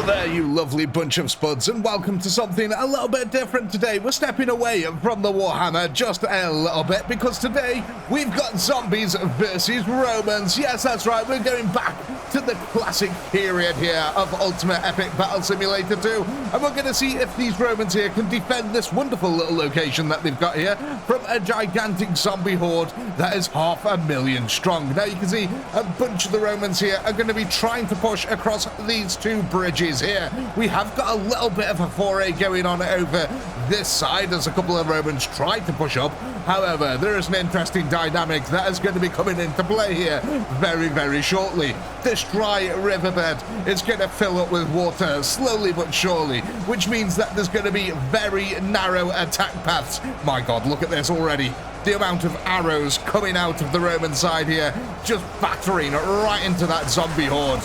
Hello there, you lovely bunch of spuds, and welcome to something a little bit different today. We're stepping away from the Warhammer just a little bit because today we've got zombies versus Romans. Yes, that's right, we're going back to the classic period here of Ultimate Epic Battle Simulator 2, and we're going to see if these Romans here can defend this wonderful little location that they've got here from a gigantic zombie horde that is 500,000 strong. Now you can see a bunch of the Romans here are going to be trying to push across these two bridges here. We have got a little bit of a foray going on over this side as a couple of Romans try to push up. However, there is an interesting dynamic that is going to be coming into play here very, very shortly. This dry riverbed is going to fill up with water slowly but surely, which means that there's going to be very narrow attack paths. My God, look at this already. The amount of arrows coming out of the Roman side here, just battering right into that zombie horde.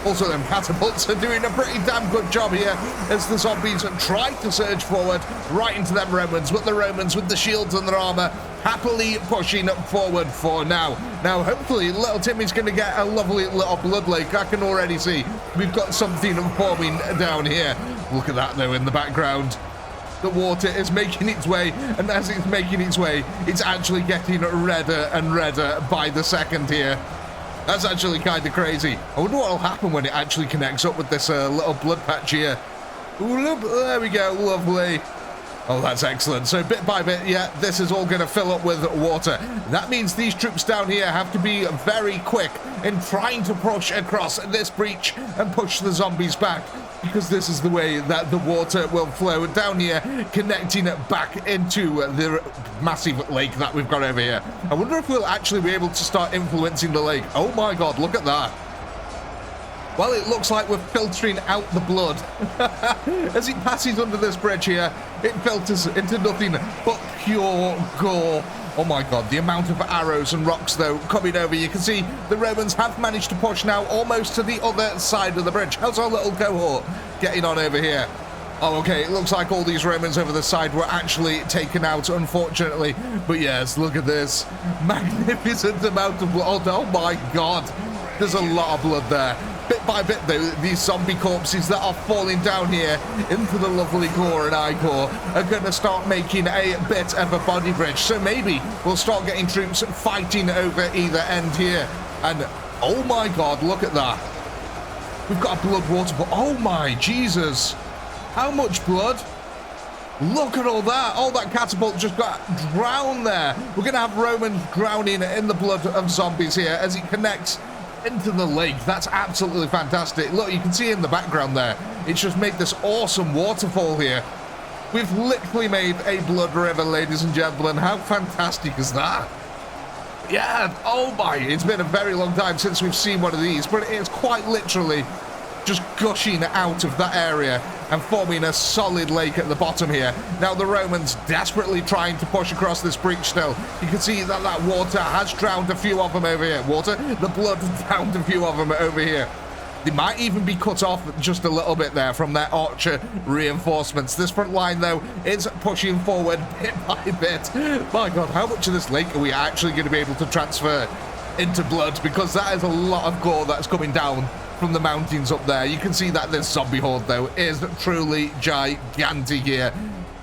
Also, them catapults are doing a pretty damn good job here as the zombies try to surge forward right into them Romans, but the Romans with the shields and their armor happily pushing forward for now. Now, hopefully, little Timmy's going to get a lovely little blood lake. I can already see we've got something forming down here. Look at that, though, in the background. The water is making its way, and as it's making its way, it's actually getting redder and redder by the second here. That's actually kind of crazy. I wonder what will happen when it actually connects up with this little blood patch here. Ooh, there we go, lovely. Oh, that's excellent. So bit by bit, yeah, this is all going to fill up with water. That means these troops down here have to be very quick in trying to push across this breach and push the zombies back, because this is the way that the water will flow down here, connecting it back into the massive lake that we've got over here. I wonder if we'll actually be able to start influencing the lake. Oh my God, look at that. Well, it looks like we're filtering out the blood. As it passes under this bridge here, it filters into nothing but pure gore. Oh my God, the amount of arrows and rocks, though, coming over. You can see the Romans have managed to push now almost to the other side of the bridge. How's our little cohort getting on over here? Oh, okay, it looks like all these Romans over the side were actually taken out, unfortunately. But yes, look at this. Magnificent amount of blood. Oh my God, there's a lot of blood there. Bit by bit, though, these zombie corpses that are falling down here into the lovely core and I-core are going to start making a bit of a body bridge. So maybe we'll start getting troops fighting over either end here. And, oh my God, look at that. We've got a blood waterfall. Oh my Jesus. How much blood? Look at all that. All that catapult just got drowned there. We're going to have Romans drowning in the blood of zombies here as it connects into the lake. That's absolutely fantastic. Look, you can see in the background there, it's just made this awesome waterfall here. We've literally made a blood river, ladies and gentlemen. How fantastic is that? Yeah, oh my, it's been a very long time since we've seen one of these, but it's quite literally just gushing out of that area and forming a solid lake at the bottom here. Now the Romans desperately trying to push across this breach still. You can see that that water has drowned a few of them over here. The blood drowned a few of them over here. They might even be cut off just a little bit there from their archer reinforcements. This front line, though, is pushing forward bit by bit. My God, how much of this lake are we actually going to be able to transfer into blood? Because that is a lot of gore that's coming down from the mountains up there. You can see that this zombie horde, though, is truly gigantic here.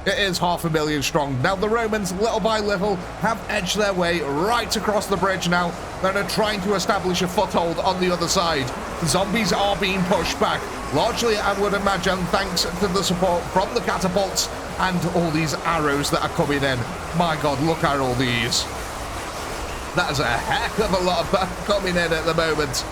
It is 500,000 strong. Now the Romans, little by little, have edged their way right across the bridge now. They're trying to establish a foothold on the other side. The zombies are being pushed back, largely, I would imagine, thanks to the support from the catapults and all these arrows that are coming in. My God, look at all these. That is a heck of a lot of that coming in at the moment.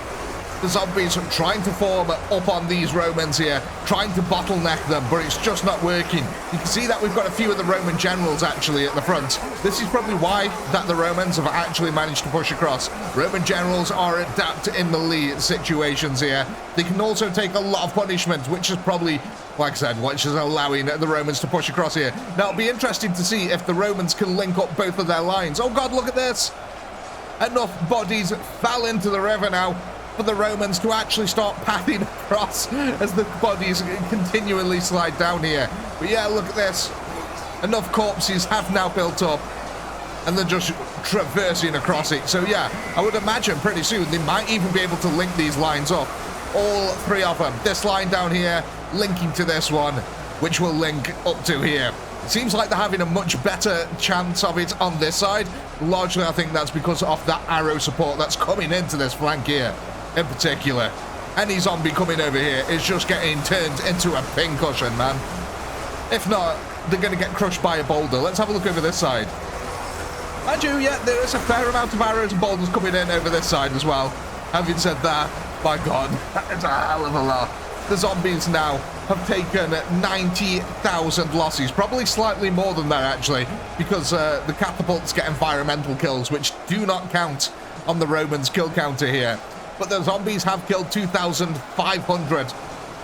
The zombies are trying to form up on these Romans here, trying to bottleneck them, but it's just not working. You can see that we've got a few of the Roman generals actually at the front. This is probably why that the Romans have actually managed to push across. Roman generals are adept in the lead situations here. They can also take a lot of punishment, which is probably, like I said, which is allowing the Romans to push across here. Now it'll be interesting to see if the Romans can link up both of their lines. Oh God, look at this. Enough bodies fell into the river now for the Romans to actually start pathing across as the bodies continually slide down here. But yeah, look at this. Enough corpses have now built up and they're just traversing across it. So yeah, I would imagine pretty soon they might even be able to link these lines up. all three of them. This line down here linking to this one, which will link up to here. It seems like they're having a much better chance of it on this side. Largely, I think that's because of that arrow support that's coming into this flank here in particular. Any zombie coming over here is just getting turned into a pincushion, man. If not, they're going to get crushed by a boulder. Let's have a look over this side. Mind you, yeah, there is a fair amount of arrows and boulders coming in over this side as well. Having said that, my God, that is a hell of a lot. The zombies now have taken 90,000 losses, probably slightly more than that actually, because the catapults get environmental kills, which do not count on the Romans' kill counter here. But the zombies have killed 2,500.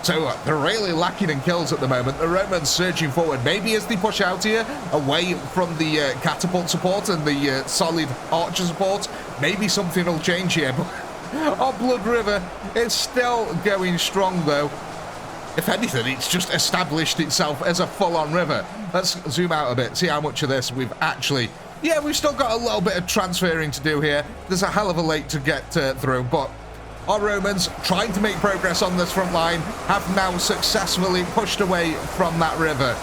So they're really lacking in kills at the moment. The Romans surging forward. Maybe as they push out here, away from the catapult support and the solid archer support, maybe something will change here. But our Blood River is still going strong, though. If anything, it's just established itself as a full-on river. Let's zoom out a bit, see how much of this we've actually... Yeah, we've still got a little bit of transferring to do here. There's a hell of a lake to get through, but... Our Romans, trying to make progress on this front line, have now successfully pushed away from that river.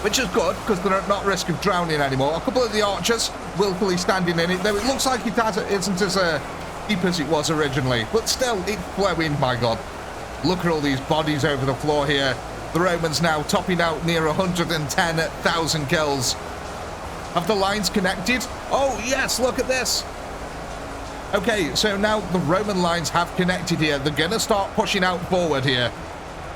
Which is good, because they're not at risk of drowning anymore. A couple of the archers willfully standing in it, though it looks like it isn't as deep as it was originally. But still, it's flowing, my God. Look at all these bodies over the floor here. The Romans now topping out near 110,000 kills. Have the lines connected? Oh, yes, look at this. Okay, so now the Roman lines have connected here. They're going to start pushing out forward here,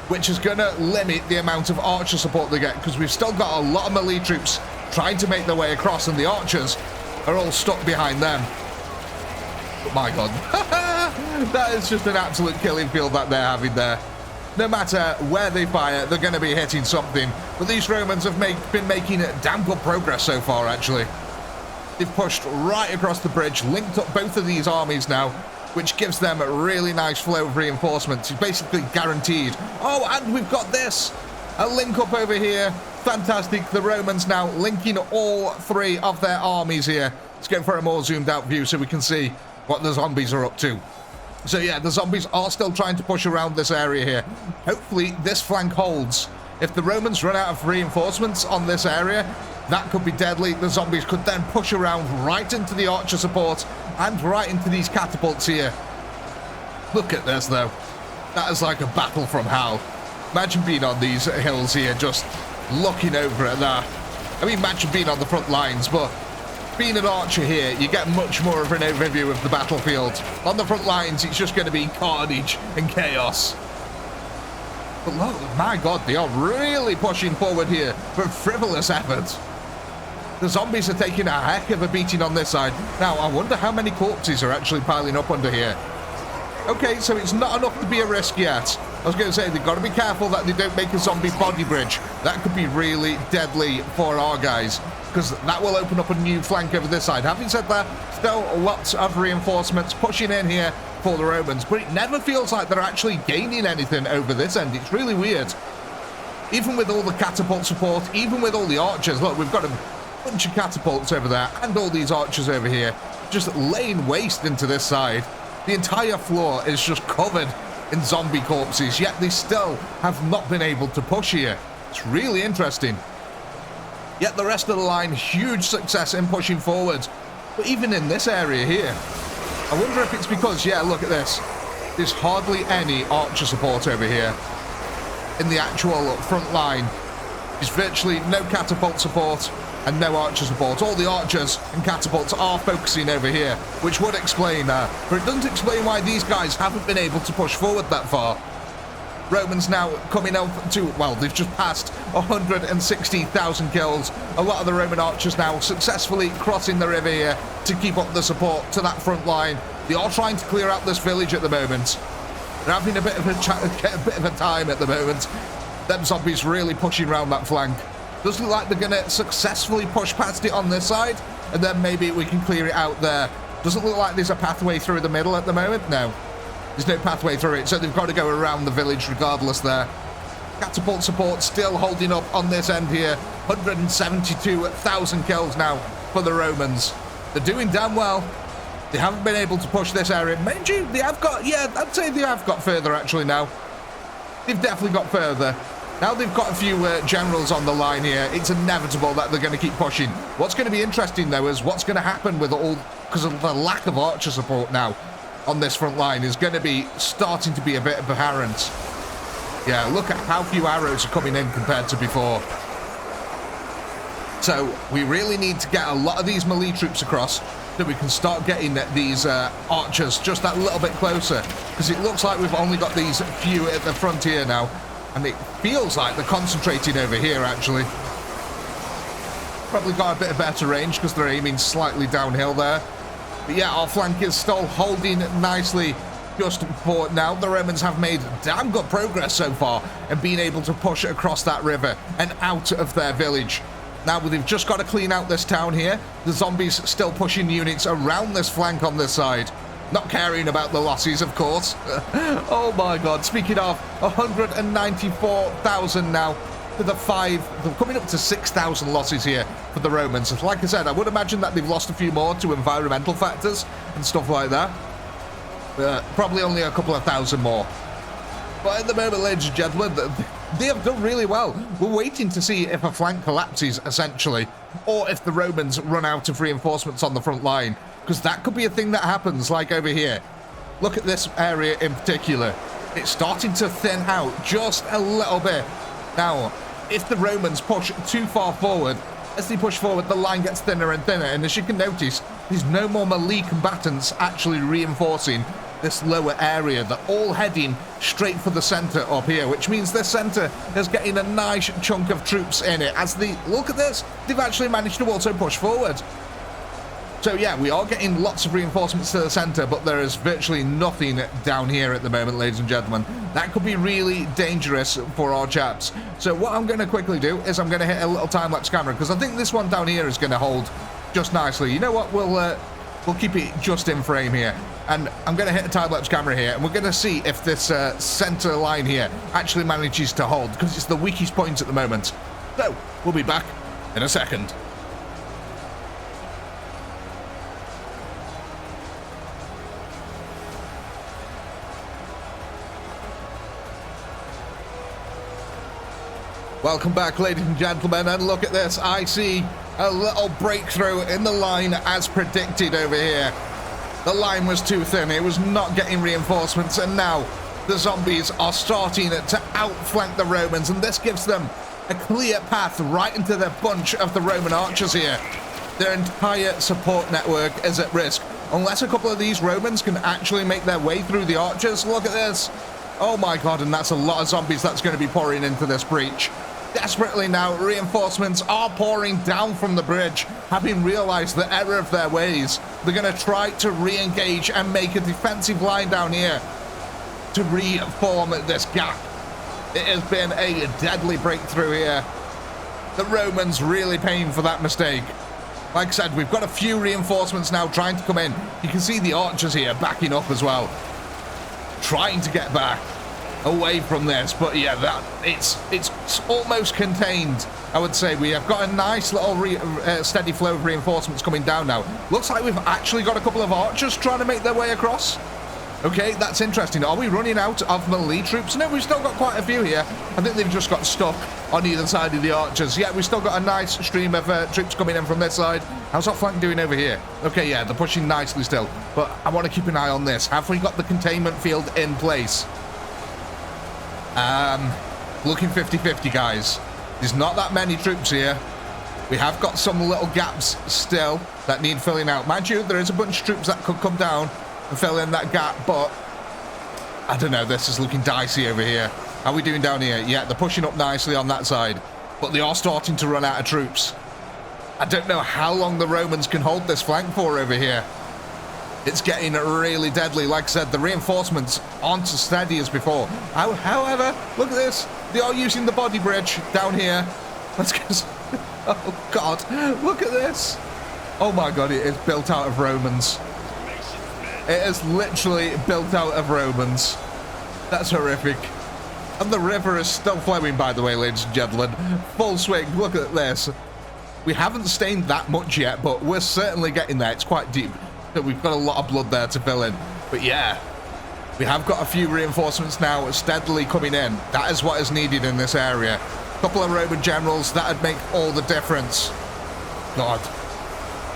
which is going to limit the amount of archer support they get, because we've still got a lot of melee troops trying to make their way across, and the archers are all stuck behind them. But my God, that is just an absolute killing field that they're having there. No matter where they fire, they're going to be hitting something. But these Romans have been making damn good progress so far, actually. They've pushed right across the bridge, linked up both of these armies now, which gives them a really nice flow of reinforcements. It's basically guaranteed. Oh, and we've got this. A link up over here. Fantastic. The Romans now linking all three of their armies here. Let's go for a more zoomed out view so we can see what the zombies are up to. So yeah, the zombies are still trying to push around this area here. Hopefully this flank holds. If the Romans run out of reinforcements on this area, that could be deadly. The zombies could then push around right into the archer support and right into these catapults here. Look at this, though. That is like a battle from hell. Imagine being on these hills here, just looking over at that. I mean, imagine being on the front lines, but being an archer here, you get much more of an overview of the battlefield. On the front lines, it's just going to be carnage and chaos. But look, my God, they are really pushing forward here for frivolous efforts. The zombies are taking a heck of a beating on this side. Now, I wonder how many corpses are actually piling up under here. Okay, so it's not enough to be a risk yet. I was going to say, they've got to be careful that they don't make a zombie body bridge. That could be really deadly for our guys, because that will open up a new flank over this side. Having said that, still lots of reinforcements pushing in here for the Romans, but it never feels like they're actually gaining anything over this end. It's really weird. Even with all the catapult support, even with all the archers, look, we've got a bunch of catapults over there and all these archers over here just laying waste into this side. The entire floor is just covered in zombie corpses, yet they still have not been able to push here. It's really interesting. Yet the rest of the line, huge success in pushing forward. But even in this area here, I wonder if it's because, yeah, look at this. There's hardly any archer support over here in the actual front line. There's virtually no catapult support and no archer support. All the archers and catapults are focusing over here, which would explain that. But it doesn't explain why these guys haven't been able to push forward that far. Romans now coming up to, well, they've just passed 160,000 kills. A lot of the Roman archers now successfully crossing the river here to keep up the support to that front line. They are trying to clear out this village at the moment. They're having a bit of a time at the moment. Them zombies really pushing around that flank. Does look like they're going to successfully push past it on this side, and then maybe we can clear it out there. Doesn't look like there's a pathway through the middle at the moment. No, there's no pathway through it, so they've got to go around the village regardless there. Catapult support still holding up on this end here. 172,000 kills now for the Romans. They're doing damn well. They haven't been able to push this area. Mind you, they have got, yeah, I'd say they have got further actually now. They've definitely got further. Now they've got a few generals on the line here. It's inevitable that they're going to keep pushing. What's going to be interesting, though, is what's going to happen with all... because of the lack of archer support now on this front line is going to be starting to be a bit apparent. Yeah, look at how few arrows are coming in compared to before. So we really need to get a lot of these melee troops across so we can start getting these archers just that little bit closer, because it looks like we've only got these few at the frontier now, and it feels like they're concentrating over here actually. Probably got a bit of better range because they're aiming slightly downhill there. But yeah, our flank is still holding nicely just for now. The Romans have made damn good progress so far and being able to push across that river and out of their village. Now they've just got to clean out this town here. The zombies still pushing units around this flank on this side. Not caring about the losses, of course. Oh my god, speaking of, 194,000 now for the 5. They're coming up to 6,000 losses here for the Romans. Like I said, I would imagine that they've lost a few more to environmental factors and stuff like that. Probably only a couple of thousand more. But at the moment, ladies and gentlemen, they have done really well. We're waiting to see if a flank collapses, essentially, or if the Romans run out of reinforcements on the front line, because that could be a thing that happens, like over here. Look at this area in particular. It's starting to thin out just a little bit. Now, if the Romans push too far forward, as they push forward, the line gets thinner and thinner, and as you can notice, there's no more melee combatants actually reinforcing this lower area. They're all heading straight for the center up here, which means this center is getting a nice chunk of troops in it. As they look at this, they've actually managed to also push forward. So yeah, we are getting lots of reinforcements to the center, but there is virtually nothing down here at the moment, ladies and gentlemen. That could be really dangerous for our chaps. So what I'm going to quickly do is I'm going to hit a little time-lapse camera, because I think this one down here is going to hold just nicely. You know what? We'll keep it just in frame here. And I'm going to hit a time-lapse camera here, and we're going to see if this center line here actually manages to hold, because it's the weakest point at the moment. So, we'll be back in a second. Welcome back, ladies and gentlemen, and look at this. I see a little breakthrough in the line as predicted over here. The line was too thin, it was not getting reinforcements, and now the zombies are starting to outflank the Romans, and this gives them a clear path right into the bunch of the Roman archers here. Their entire support network is at risk. Unless a couple of these Romans can actually make their way through the archers. Look at this. Oh my god, and that's a lot of zombies that's going to be pouring into this breach. Desperately now, reinforcements are pouring down from the bridge, having realized the error of their ways. They're going to try to re-engage and make a defensive line down here to reform this gap. It has been a deadly breakthrough here. The Romans really paying for that mistake. Like I said, we've got a few reinforcements now trying to come in. You can see the archers here backing up as well, trying to get back away from this, but yeah, it's almost contained, I would say. We have got a nice little steady flow of reinforcements coming down now. Looks like we've actually got a couple of archers trying to make their way across. Okay, that's interesting. Are we running out of melee troops? No, we've still got quite a few here. I think they've just got stuck on either side of the archers. Yeah, we've still got a nice stream of troops coming in from this side. How's our flank doing over here? Okay, yeah, they're pushing nicely still, but I want to keep an eye on this. Have we got the containment field in place? Looking 50-50, guys. There's not that many troops here. We have got some little gaps still that need filling out. Mind you, there is a bunch of troops that could come down and fill in that gap, but I don't know, this is looking dicey over here. How are we doing down here? Yeah, they're pushing up nicely on that side, but they are starting to run out of troops. I don't know how long the Romans can hold this flank for over here. It's getting really deadly. Like I said, the reinforcements aren't as steady as before. However, look at this. They are using the body bridge down here. Let's go. Oh, God. Look at this. Oh, my God. It is built out of Romans. It is literally built out of Romans. That's horrific. And the river is still flowing, by the way, ladies and gentlemen. Full swing. Look at this. We haven't stained that much yet, but we're certainly getting there. It's quite deep. We've got a lot of blood there to fill in. But yeah, we have got a few reinforcements now steadily coming in. That is what is needed in this area. A couple of Roman generals, that would make all the difference. God,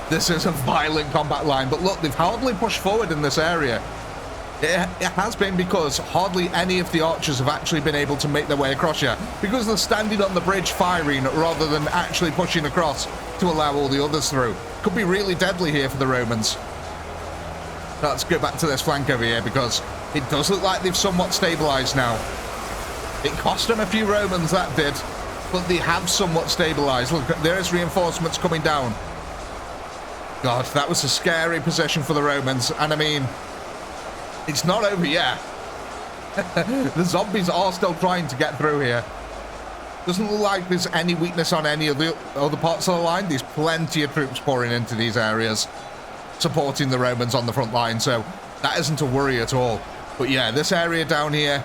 this is a violent combat line. But look, they've hardly pushed forward in this area. It has been because hardly any of the archers have actually been able to make their way across here, because they're standing on the bridge firing rather than actually pushing across to allow all the others through. Could be really deadly here for the Romans. Let's go back to this flank over here, because it does look like they've somewhat stabilized now. It cost them a few Romans, that did, but they have somewhat stabilized. Look, there's reinforcements coming down. God, that was a scary position for the Romans, and I mean, it's not over yet. The zombies are still trying to get through here. Doesn't look like there's any weakness on any of the other parts of the line. There's plenty of troops pouring into these areas, supporting the Romans on the front line, so that isn't a worry at all. But yeah, this area down here,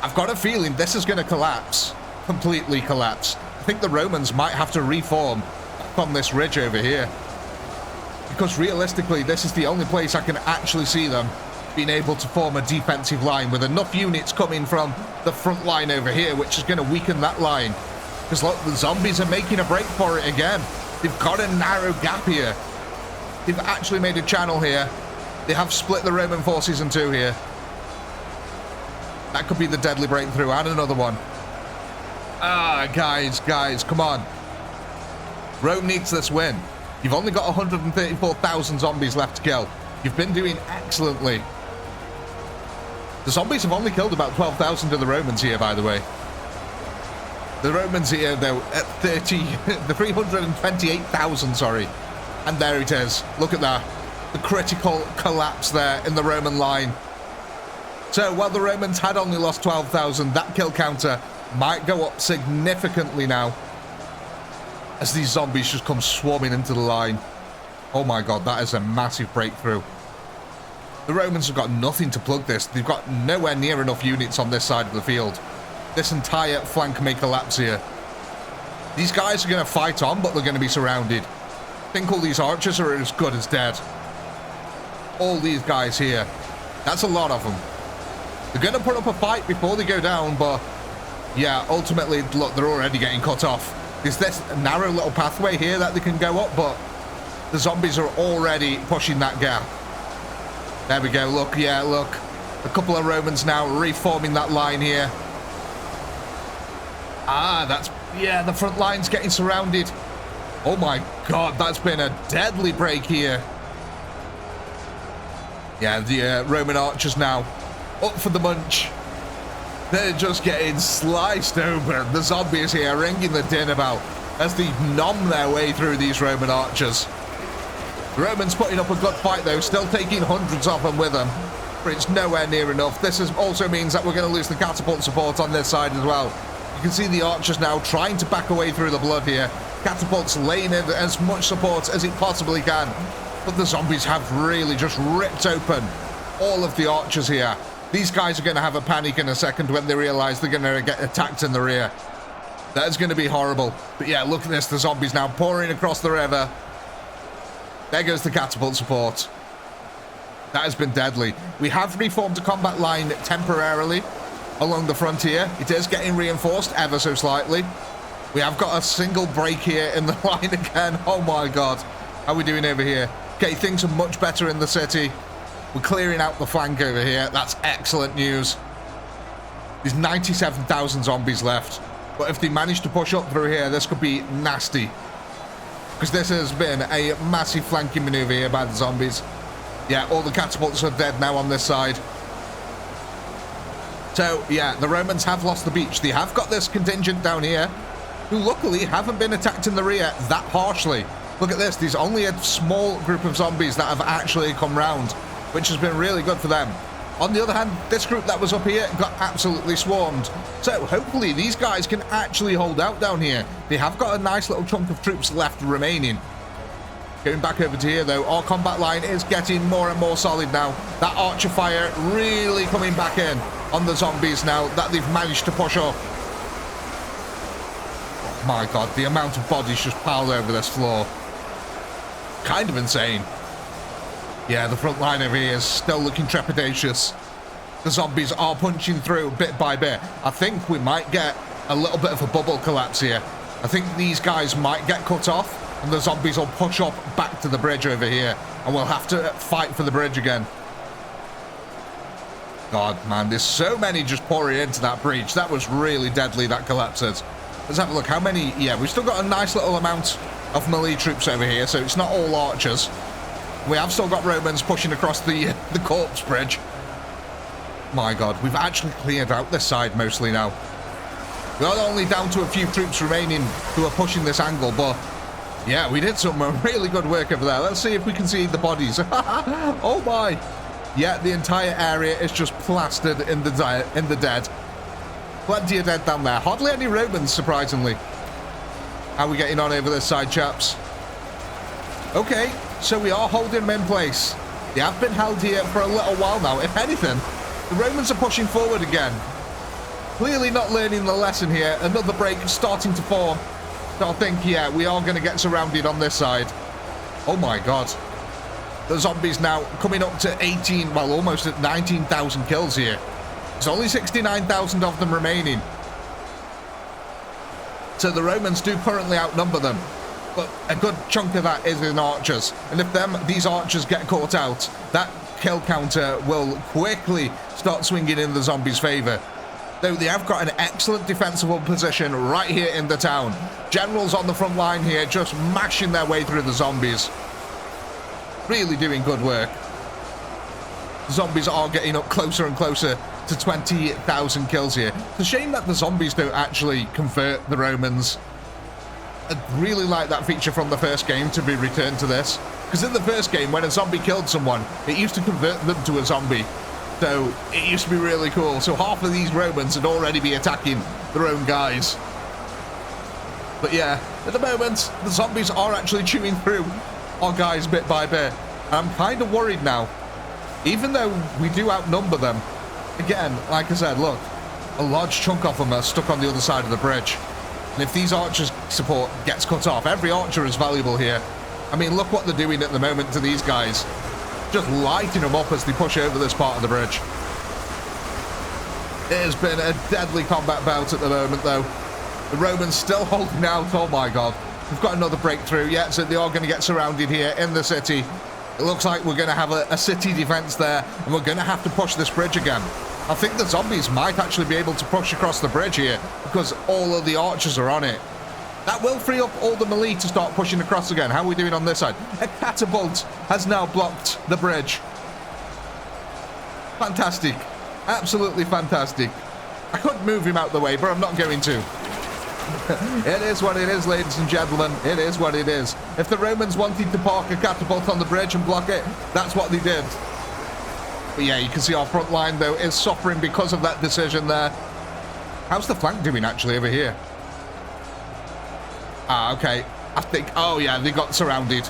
I've got a feeling this is going to collapse, completely collapse. I think the Romans might have to reform from this ridge over here, because realistically, this is the only place I can actually see them being able to form a defensive line with enough units coming from the front line over here, which is going to weaken that line. Because look, the zombies are making a break for it again. They've got a narrow gap here. They've actually made a channel here. They have split the Roman forces in two here. That could be the deadly breakthrough, and another one. Ah, guys, come on. Rome needs this win. You've only got 134,000 zombies left to kill. You've been doing excellently. The zombies have only killed about 12,000 of the Romans here, by the way. The Romans here, though, at 328,000, sorry. And there it is. Look at that. The critical collapse there in the Roman line. So, while the Romans had only lost 12,000, that kill counter might go up significantly now, as these zombies just come swarming into the line. Oh my god, that is a massive breakthrough. The Romans have got nothing to plug this. They've got nowhere near enough units on this side of the field. This entire flank may collapse here. These guys are going to fight on, but they're going to be surrounded. I think all these archers are as good as dead. All these guys here. That's a lot of them. They're going to put up a fight before they go down, but yeah, ultimately, look, they're already getting cut off. There's this narrow little pathway here that they can go up, but the zombies are already pushing that gap. There we go. Look, yeah, look. A couple of Romans now reforming that line here. Ah, that's... yeah, the front line's getting surrounded. Oh my god, that's been a deadly break here. Yeah, the Roman archers now up for the munch. They're just getting sliced open. The zombies here ringing the din about as they nom their way through these Roman archers. The Romans putting up a good fight though, still taking hundreds of them with them, but it's nowhere near enough. This also means that we're going to lose the catapult support on this side as well. You can see the archers now trying to back away through the blood here. Catapults laying in as much support as it possibly can, but the zombies have really just ripped open all of the archers here. These guys are going to have a panic in a second when they realize they're going to get attacked in the rear. That is going to be horrible. But yeah, look at this. The zombies now pouring across the river. There goes the catapult support. That has been deadly. We have reformed a combat line temporarily along the frontier. It is getting reinforced ever so slightly. We have got a single break here in the line again. Oh my god. How are we doing over here? Okay, things are much better in the city. We're clearing out the flank over here. That's excellent news. There's 97,000 zombies left. But if they manage to push up through here, this could be nasty. Because this has been a massive flanking maneuver here by the zombies. Yeah, all the catapults are dead now on this side. So, yeah, the Romans have lost the beach. They have got this contingent down here, who luckily haven't been attacked in the rear that harshly. Look at this. There's only a small group of zombies that have actually come round, which has been really good for them. On the other hand, this group that was up here got absolutely swarmed. So hopefully these guys can actually hold out down here. They have got a nice little chunk of troops left remaining. Going back over to here though, our combat line is getting more and more solid now. That archer fire really coming back in on the zombies now that they've managed to push up. Oh my god, the amount of bodies just piled over this floor. Kind of insane. Yeah, the front line over here is still looking trepidatious. The zombies are punching through bit by bit. I think we might get a little bit of a bubble collapse here. I think these guys might get cut off, and the zombies will push up back to the bridge over here, and we'll have to fight for the bridge again. God, man, there's so many just pouring into that breach. That was really deadly, that collapses. Let's have a look. How many? Yeah, we've still got a nice little amount of melee troops over here, so it's not all archers. We have still got Romans pushing across the corpse bridge. My God, we've actually cleared out this side mostly now. We're only down to a few troops remaining who are pushing this angle, but yeah, we did some really good work over there. Let's see if we can see the bodies. Oh my! Yeah, the entire area is just plastered in the dead. Plenty of dead down there. Hardly any Romans, surprisingly. How are we getting on over this side, chaps? Okay, so we are holding them in place. They have been held here for a little while now. If anything, the Romans are pushing forward again. Clearly not learning the lesson here. Another break starting to form. So I think, yeah, we are going to get surrounded on this side. Oh my God. The zombies now coming up to 18, well, almost at 19,000 kills here. There's only 69,000 of them remaining. So the Romans do currently outnumber them. But a good chunk of that is in archers. And if these archers get caught out, that kill counter will quickly start swinging in the zombies' favor. Though they have got an excellent defensible position right here in the town. Generals on the front line here just mashing their way through the zombies. Really doing good work. Zombies are getting up closer and closer to 20,000 kills here. It's a shame that the zombies don't actually convert the Romans. I'd really like that feature from the first game to be returned to this. Because in the first game, when a zombie killed someone, it used to convert them to a zombie. So it used to be really cool. So half of these Romans would already be attacking their own guys. But yeah, at the moment, the zombies are actually chewing through our guys bit by bit. I'm kind of worried now. Even though we do outnumber them, again, like I said, look, a large chunk of them are stuck on the other side of the bridge. And if these archers' support gets cut off, every archer is valuable here. I mean, look what they're doing at the moment to these guys. Just lighting them up as they push over this part of the bridge. It has been a deadly combat bout at the moment, though. The Romans still holding out. Oh my God. We've got another breakthrough. Yeah, so they are going to get surrounded here in the city. It looks like we're going to have a city defense there, and we're going to have to push this bridge again. I think the zombies might actually be able to push across the bridge here because all of the archers are on it. That will free up all the melee to start pushing across again. How are we doing on this side? A catapult has now blocked the bridge. Fantastic. Absolutely fantastic. I could move him out the way, but I'm not going to. It is what it is, ladies and gentlemen. It is what it is. If the Romans wanted to park a catapult on the bridge and block it, that's what they did. But yeah, you can see our front line, though, is suffering because of that decision there. How's the flank doing, actually, over here? Ah, okay. I think... Oh, yeah, they got surrounded.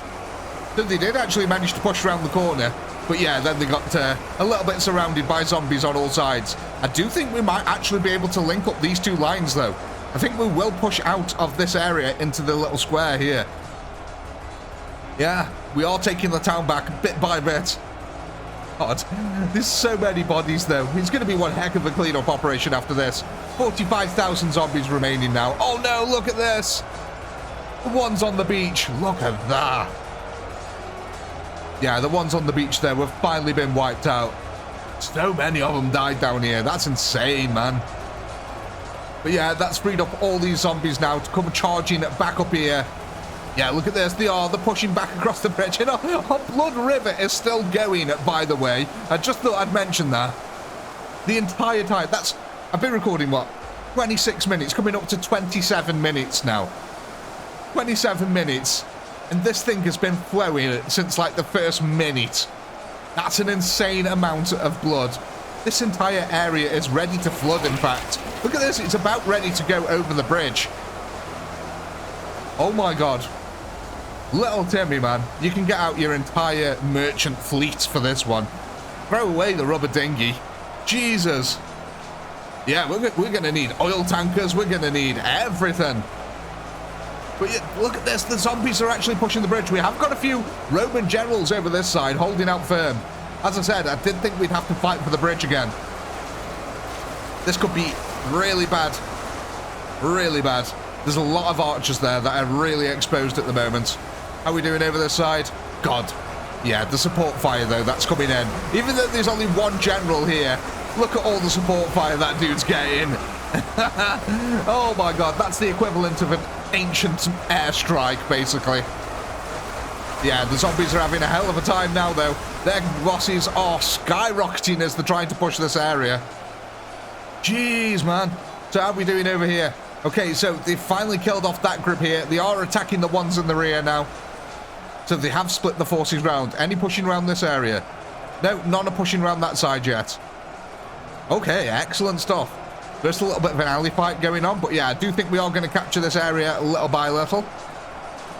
So they did actually manage to push around the corner. But yeah, then they got a little bit surrounded by zombies on all sides. I do think we might actually be able to link up these two lines, though. I think we will push out of this area into the little square here. Yeah, we are taking the town back bit by bit. God, there's so many bodies, though. It's going to be one heck of a cleanup operation after this. 45,000 zombies remaining now. Oh no, look at this. The ones on the beach. Look at that. Yeah, the ones on the beach there have finally been wiped out. So many of them died down here. That's insane, man. But yeah, that's freed up all these zombies now to come charging back up here. Yeah, look at this. They're pushing back across the bridge. You know, our blood river is still going, by the way. I just thought I'd mention that. The entire time. I've been recording, what? 26 minutes, coming up to 27 minutes now. 27 minutes. And this thing has been flowing since, like, the first minute. That's an insane amount of blood. This entire area is ready to flood, in fact. Look at this. It's about ready to go over the bridge. Oh, my God. Little Timmy, man. You can get out your entire merchant fleet for this one. Throw away the rubber dinghy. Jesus. Yeah, we're going to need oil tankers. We're going to need everything. But yeah, look at this. The zombies are actually pushing the bridge. We have got a few Roman generals over this side holding out firm. As I said, I did think we'd have to fight for the bridge again. This could be really bad. Really bad. There's a lot of archers there that are really exposed at the moment. How are we doing over this side? God. Yeah, the support fire, though, that's coming in. Even though there's only one general here, look at all the support fire that dude's getting. Oh, my God. That's the equivalent of an ancient airstrike, basically. Yeah, the zombies are having a hell of a time now, though. Their losses are skyrocketing as they're trying to push this area. Jeez, man. So how are we doing over here? Okay, so they finally killed off that group here. They are attacking the ones in the rear now. So they have split the forces round. Any pushing around this area? No, none are pushing around that side yet. Okay, excellent stuff. There's a little bit of an alley fight going on, but yeah, I do think we are going to capture this area little by little.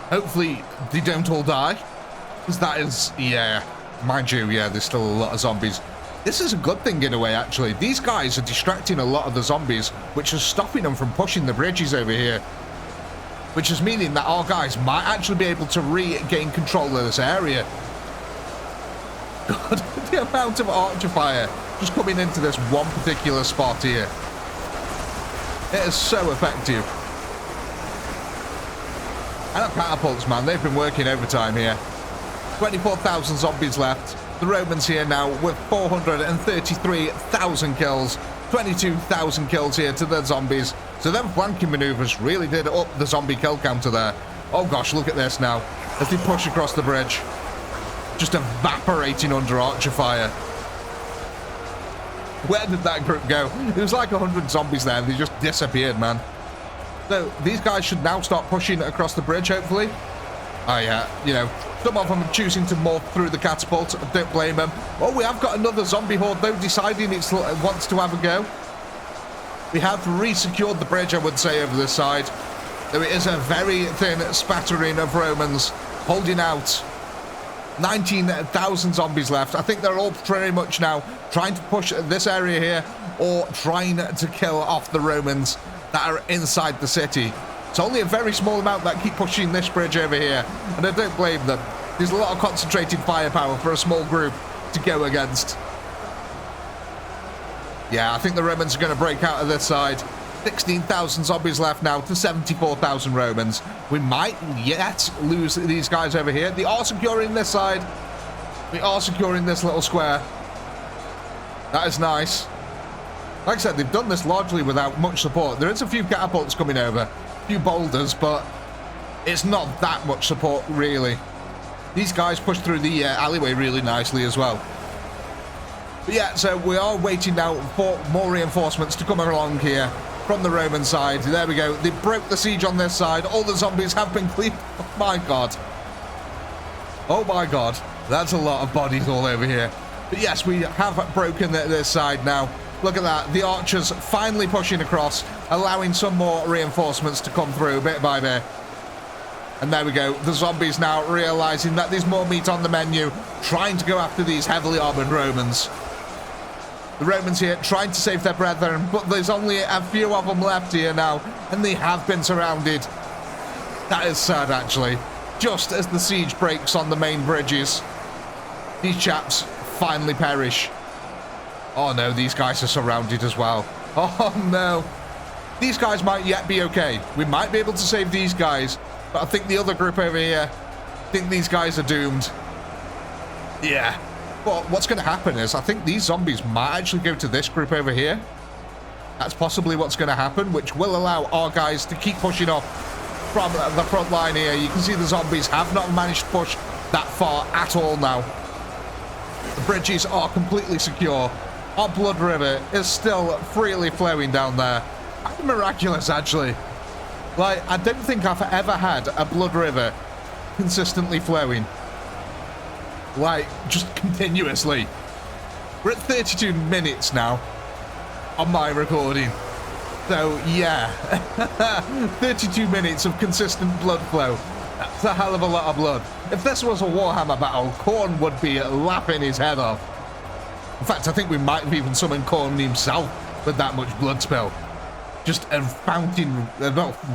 Hopefully they don't all die. Because that is, yeah, mind you, yeah, there's still a lot of zombies. This is a good thing in a way, actually. These guys are distracting a lot of the zombies, which is stopping them from pushing the bridges over here. Which is meaning that our guys might actually be able to regain control of this area. God, the amount of archer fire just coming into this one particular spot here. It is so effective. And our catapults, man, they've been working overtime here. 24,000 zombies left. The Romans here now with 433,000 kills. 22,000 kills here to the zombies. So them flanking maneuvers really did up the zombie kill counter there. Oh gosh, look at this now. As they push across the bridge. Just evaporating under archer fire. Where did that group go? It was like 100 zombies there and they just disappeared, man. So these guys should now start pushing across the bridge, hopefully. Oh yeah, you know, some of them are choosing to morph through the catapult. Don't blame them. Oh, we have got another zombie horde, though, deciding it wants to have a go. We have re-secured the bridge, I would say, over this side. Though it is a very thin spattering of Romans holding out. 19,000 zombies left. I think they're all pretty much now trying to push this area here or trying to kill off the Romans that are inside the city. It's only a very small amount that keep pushing this bridge over here, and I don't blame them. There's a lot of concentrated firepower for a small group to go against. Yeah, I think the Romans are going to break out of this side. 16,000 zombies left now to 74,000 Romans. We might yet lose these guys over here. They are securing this side. We are securing this little square. That is nice. Like I said, they've done this largely without much support. There is a few catapults coming over. Few boulders, but it's not that much support really. These guys push through the alleyway really nicely as well. But yeah, so we are waiting now for more reinforcements to come along here from the Roman side. There we go. They broke the siege on this side. All the zombies have been cleared. Oh my god. Oh my god. That's a lot of bodies all over here. But yes, we have broken this side now. Look at that. The archers finally pushing across, allowing some more reinforcements to come through bit by bit. And there we go. The zombies now realizing that there's more meat on the menu, trying to go after these heavily armored Romans. The Romans here trying to save their brethren, but there's only a few of them left here now, and they have been surrounded. That is sad, actually. Just as the siege breaks on the main bridges, these chaps finally perish. Oh no, these guys are surrounded as well. Oh no. These guys might yet be okay. We might be able to save these guys, but I think the other group over here, I think these guys are doomed. Yeah. But what's going to happen is I think these zombies might actually go to this group over here. That's possibly what's going to happen, which will allow our guys to keep pushing off from the front line here. You can see the zombies have not managed to push that far at all now. The bridges are completely secure. Our blood river is still freely flowing down there. Quite miraculous, actually. Like, I don't think I've ever had a blood river consistently flowing. Like, just continuously. We're at 32 minutes now on my recording. So, yeah. 32 minutes of consistent blood flow. That's a hell of a lot of blood. If this was a Warhammer battle, Khorne would be laughing his head off. In fact, I think we might have even summoned Khorne himself with that much blood spill. Just a fountain,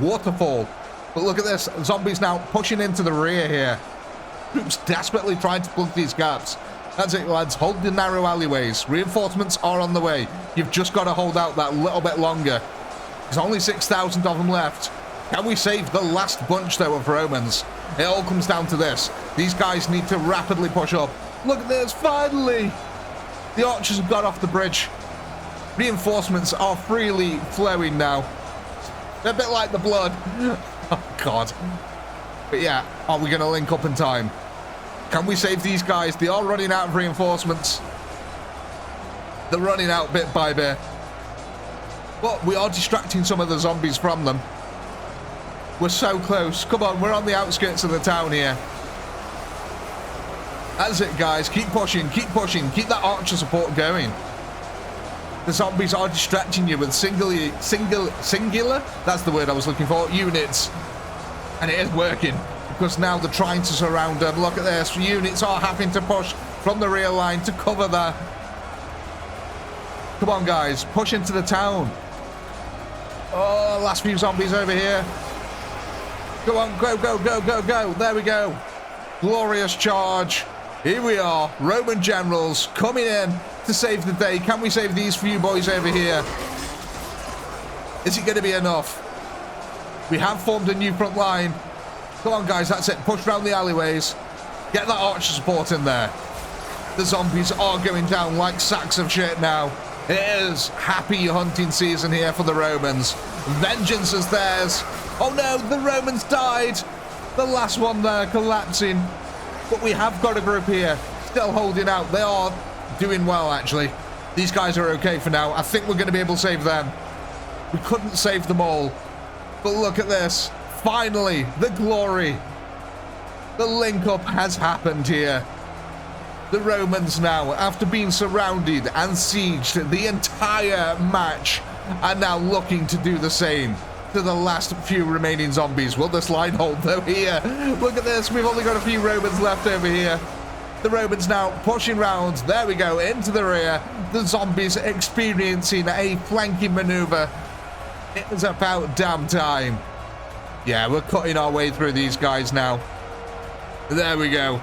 waterfall But look at this. Zombies now pushing into the rear here. Troops desperately trying to plug these gaps. That's it, lads. Hold the narrow alleyways. Reinforcements are on the way. You've just got to hold out that little bit longer. There's only 6,000 of them left. Can we save the last bunch, though, of Romans? It all comes down to this. These guys need to rapidly push up. Look at this, finally! The archers have got off the bridge. Reinforcements are freely flowing now. They're a bit like the blood. Oh, God. But yeah, are we going to link up in time? Can we save these guys? They are running out of reinforcements. They're running out bit by bit. But we are distracting some of the zombies from them. We're so close. Come on, we're on the outskirts of the town here. That's it, guys. Keep pushing, keep pushing. Keep that archer support going. The zombies are distracting you with singular, that's the word I was looking for, units. And it is working, because now they're trying to surround them. Look at this. Units are having to push from the rear line to cover that. Come on, guys. Push into the town. Oh, last few zombies over here. Come on, go, go, go, go, go. There we go. Glorious charge. Here we are. Roman generals coming in to save the day. Can we save these few boys over here? Is it going to be enough? We have formed a new front line. Come on, guys. That's it. Push around the alleyways. Get that archer support in there. The zombies are going down like sacks of shit now. It is happy hunting season here for the Romans. Vengeance is theirs. Oh no, the Romans died. The last one there collapsing. But we have got a group here still holding out. They are doing well, actually. These guys are okay for now. I think we're going to be able to save them. We couldn't save them all. But look at this. Finally, the glory. The link-up has happened here. The Romans now, after being surrounded and sieged the entire match, are now looking to do the same to the last few remaining zombies. Will this line hold though here? Look at this. We've only got a few Romans left over here. The Romans now pushing round. There we go, into the rear. The zombies experiencing a flanking maneuver. It is about damn time. Yeah, we're cutting our way through these guys now. There we go.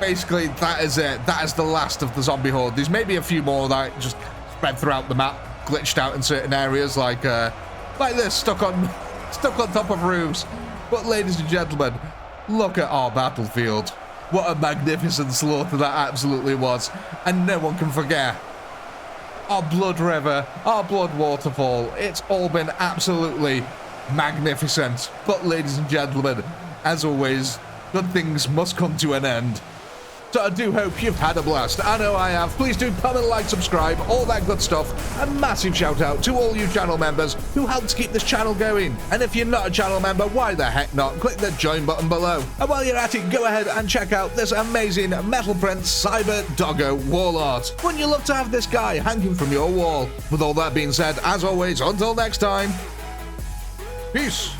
Basically, that is it. That is the last of the zombie horde. There's maybe a few more that just spread throughout the map, glitched out in certain areas, like this, stuck on top of roofs. But ladies and gentlemen, look at our battlefield. What a magnificent slaughter that absolutely was. And no one can forget our blood river, our blood waterfall. It's all been absolutely magnificent. But ladies and gentlemen, as always, good things must come to an end. So I do hope you've had a blast. I know I have. Please do comment, like, subscribe, all that good stuff. A massive shout out to all you channel members who helped keep this channel going. And if you're not a channel member, why the heck not? Click the join button below. And while you're at it, go ahead and check out this amazing Metal Print Cyber Doggo wall art. Wouldn't you love to have this guy hanging from your wall? With all that being said, as always, until next time, peace.